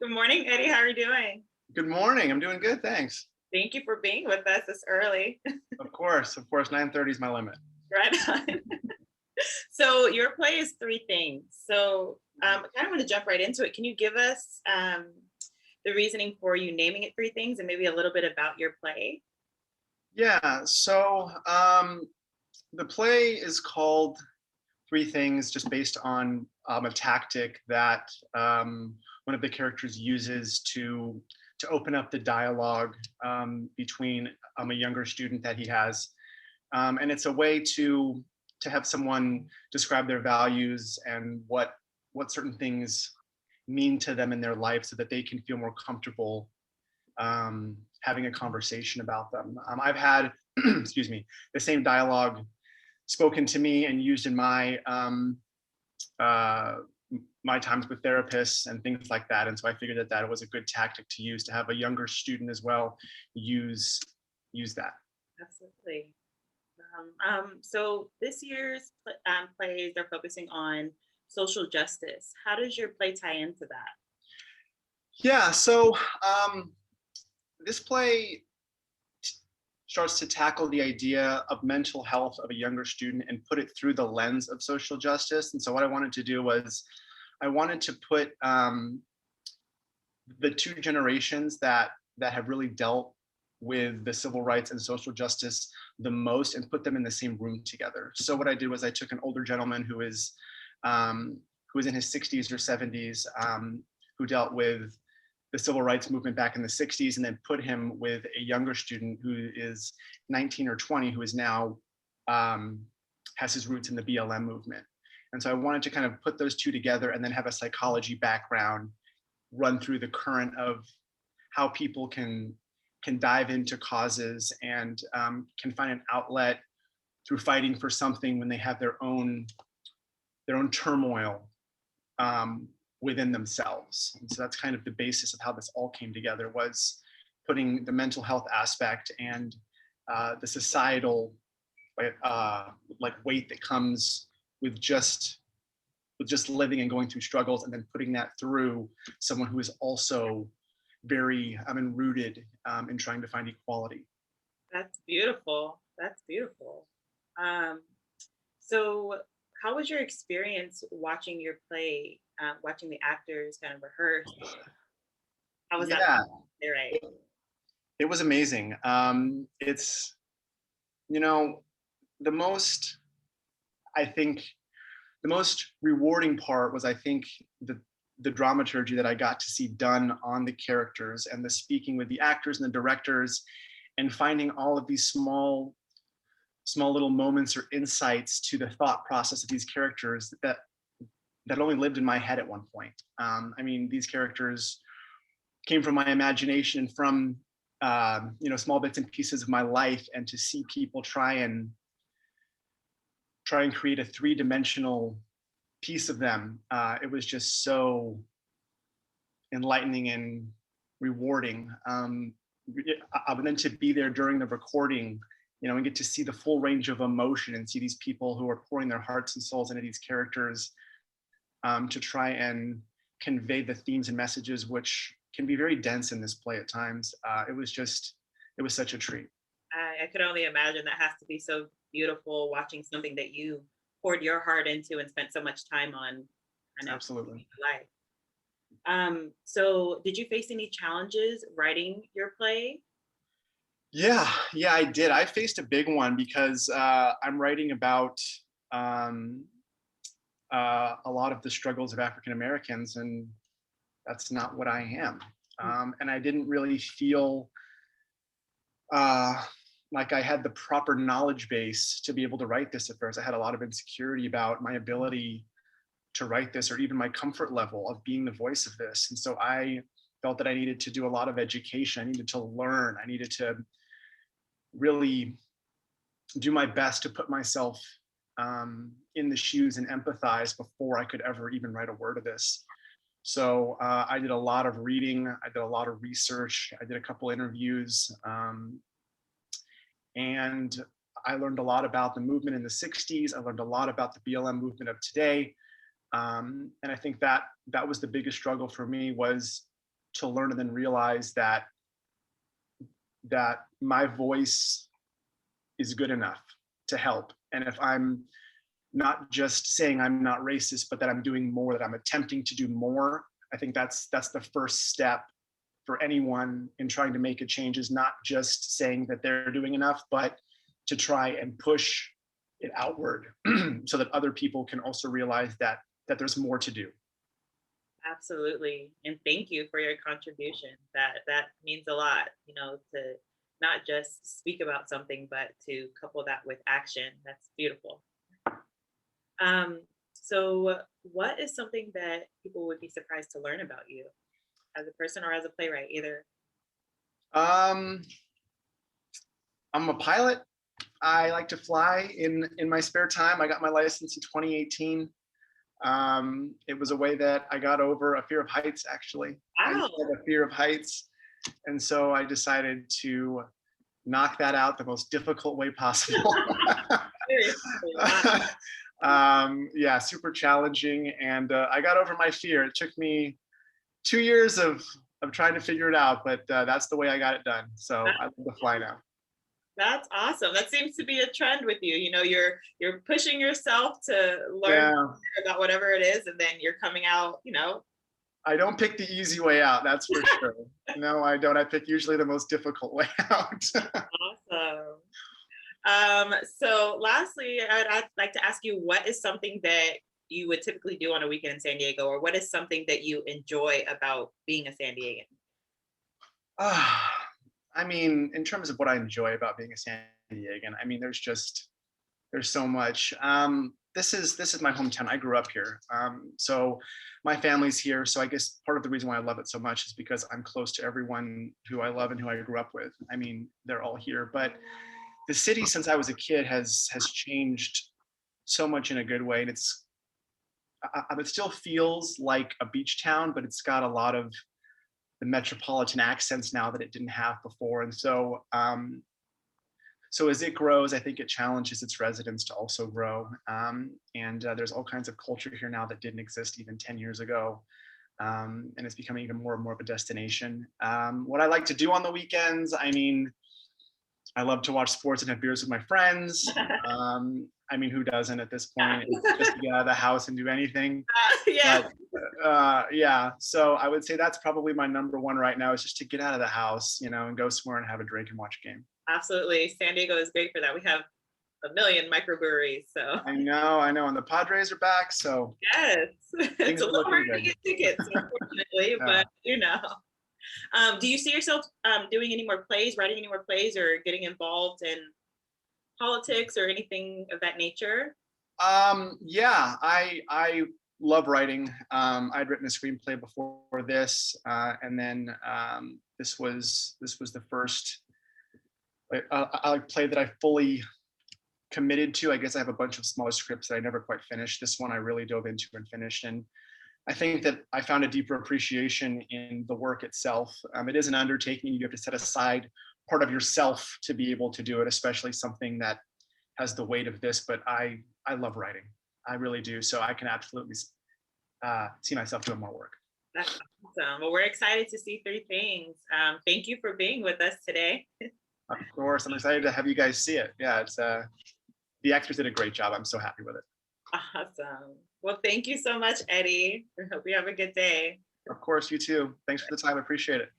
Good morning, Eddie. How are you doing? Good morning. I'm doing good, thanks. Thank you for being with us this early. Of course, 9:30 is my limit. Right on. So your play is three things. I kind of want to jump right into it. Can you give us the reasoning for you naming it three things and maybe a little bit about your play? Yeah, the play is called Three Things, just based on a tactic that one of the characters uses to open up the dialogue between a younger student that he has, and it's a way to have someone describe their values and what certain things mean to them in their life, so that they can feel more comfortable having a conversation about them. I've had, excuse me, the same dialogue spoken to me and used in uh, my times with therapists and things like that. And so I figured that that was a good tactic to use, to have a younger student as well use use that. Absolutely. So this year's plays are focusing on social justice. How does your play tie into that? Yeah. This play starts to tackle the idea of mental health of a younger student and put it through the lens of social justice. And so what I wanted to do was I wanted to put the two generations that have really dealt with the civil rights and social justice the most and put them in the same room together. So what I did was I took an older gentleman who was in his 60s or 70s, who dealt with the civil rights movement back in the 60s, and then put him with a younger student who is 19 or 20, who is now has his roots in the BLM movement. And so I wanted to kind of put those two together and then have a psychology background run through the current of how people can dive into causes and can find an outlet through fighting for something when they have their own turmoil within themselves. And so that's kind of the basis of how this all came together, was putting the mental health aspect and the societal like weight that comes with just living and going through struggles, and then putting that through someone who is also very rooted in trying to find equality. That's beautiful. That's beautiful. Um, so, how was your experience watching your play, watching the actors kind of rehearse? How was that? Yeah, Right. it was amazing. It's, you know, the most, I think, the most rewarding part was, I think, the dramaturgy that I got to see done on the characters, and the speaking with the actors and the directors, and finding all of these small little moments or insights to the thought process of these characters that only lived in my head at one point. I mean, these characters came from my imagination, from small bits and pieces of my life, and to see people try and create a three-dimensional piece of them, it was just so enlightening and rewarding. Then to be there during the recording, and get to see the full range of emotion, and see these people who are pouring their hearts and souls into these characters, to try and convey the themes and messages, which can be very dense in this play at times. It was such a treat. I could only imagine that has to be so beautiful watching something that you poured your heart into and spent so much time on kind of bringing Absolutely. to life. So did you face any challenges writing your play? Yeah, I did. I faced a big one because I'm writing about um, a lot of the struggles of African Americans, and that's not what I am. And I didn't really feel uh, like I had the proper knowledge base to be able to write this at first. I had a lot of insecurity about my ability to write this, or even my comfort level of being the voice of this. And so I felt that I needed to do a lot of education. I needed to learn. I needed to really do my best to put myself in the shoes and empathize before I could ever even write a word of this. So I did a lot of reading. I did a lot of research. I did a couple interviews, and I learned a lot about the movement in the 60s. I learned a lot about the BLM movement of today. And I think that that was the biggest struggle for me, was to learn and then realize that my voice is good enough to help. And if I'm not just saying I'm not racist, but that I'm doing more, that I'm attempting to do more, I think that's the first step for anyone in trying to make a change, is not just saying that they're doing enough, but to try and push it outward so that other people can also realize that there's more to do. Absolutely. And thank you for your contribution. That means a lot, you know, to not just speak about something, but to couple that with action. That's beautiful. Um, so what is something that people would be surprised to learn about you as a person or as a playwright, either? Um, I'm a pilot. I like to fly in my spare time. I got my license in 2018. It was a way that I got over a fear of heights, actually. I used Wow. to have a fear of heights. And so I decided to knock that out the most difficult way possible. Seriously, wow. Yeah, super challenging. And I got over my fear. It took me 2 years of trying to figure it out, but that's the way I got it done. So I love to fly now. That's awesome. That seems to be a trend with you. You know, you're pushing yourself to learn Yeah, about whatever it is, and then you're coming out, you know. I don't pick the easy way out, that's for sure. No, I don't. I pick usually the most difficult way out. Awesome. So lastly, I'd like to ask you, what is something that you would typically do on a weekend in San Diego, or what is something that you enjoy about being a San Diegan? Ah, I mean, in terms of what I enjoy about being a San Diegan, I mean, there's so much. This is my hometown. I grew up here, so my family's here. So I guess part of the reason why I love it so much is because I'm close to everyone who I love and who I grew up with. I mean, they're all here. But the city, since I was a kid, has changed so much in a good way, and it still feels like a beach town, but it's got a lot of the metropolitan accents now that it didn't have before. And so as it grows, I think it challenges its residents to also grow. And there's all kinds of culture here now that didn't exist even 10 years ago. And it's becoming even more and more of a destination. What I like to do on the weekends, I mean, I love to watch sports and have beers with my friends. I mean, who doesn't at this point? Just to get out of the house and do anything. Yeah, But yeah, so I would say that's probably my number one right now, is just to get out of the house, and go somewhere and have a drink and watch a game. absolutely. San Diego is great for that. We have a million microbreweries, so I know, and the Padres are back, so yes, it's things a are little looking harder to good. get tickets, unfortunately, Yeah. but do you see yourself doing any more plays, writing any more plays, or getting involved in politics or anything of that nature? Yeah, I love writing. I'd written a screenplay before this, and then this was the first play that I fully committed to. I guess I have a bunch of smaller scripts that I never quite finished. This one I really dove into and finished, and I think that I found a deeper appreciation in the work itself. It is an undertaking. You have to set aside part of yourself to be able to do it, especially something that has the weight of this. But I love writing. I really do. So I can absolutely see myself doing more work. That's awesome. Well, we're excited to see three things. Thank you for being with us today. Of course, I'm excited to have you guys see it. Yeah, it's the actors did a great job. I'm so happy with it. Awesome. Well, thank you so much, Eddy. I hope you have a good day. Of course, you too. Thanks for the time. I appreciate it.